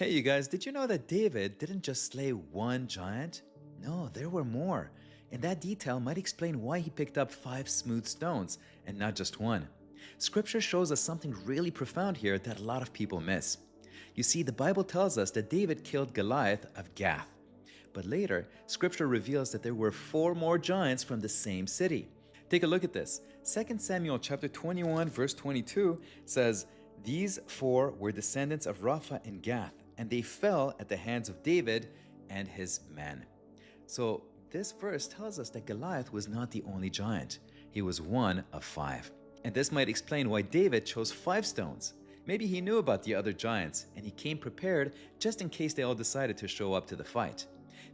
Hey, you guys, did you know that David didn't just slay one giant? No, there were more. And that detail might explain why he picked up five smooth stones and not just one. Scripture shows us something really profound here that a lot of people miss. You see, the Bible tells us that David killed Goliath of Gath. But later, Scripture reveals that there were four more giants from the same city. Take a look at this. 2 Samuel chapter 21 verse 22 says, "These four were descendants of Rapha and Gath, and they fell at the hands of David and his men." So this verse tells us that Goliath was not the only giant. He was one of five. And this might explain why David chose five stones. Maybe he knew about the other giants and he came prepared just in case they all decided to show up to the fight.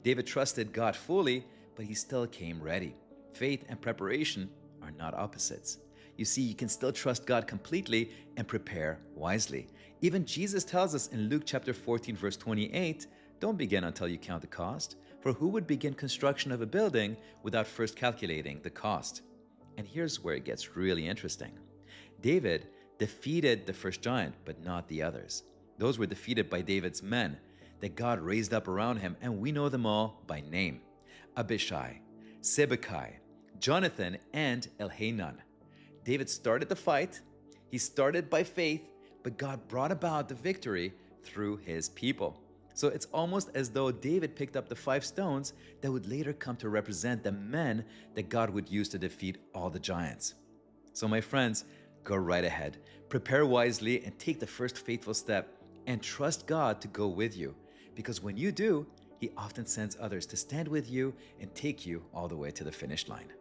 David trusted God fully, but he still came ready. Faith and preparation are not opposites. You see, you can still trust God completely and prepare wisely. Even Jesus tells us in Luke chapter 14 verse 28, "Don't begin until you count the cost, for who would begin construction of a building without first calculating the cost?" And here's where it gets really interesting. David defeated the first giant, but not the others. Those were defeated by David's men that God raised up around him, and we know them all by name: Abishai, Sibbecai, Jonathan, and Elhanan. David started the fight. He started by faith, but God brought about the victory through his people. So it's almost as though David picked up the five stones that would later come to represent the men that God would use to defeat all the giants. So my friends, go right ahead. Prepare wisely and take the first faithful step and trust God to go with you. Because when you do, He often sends others to stand with you and take you all the way to the finish line.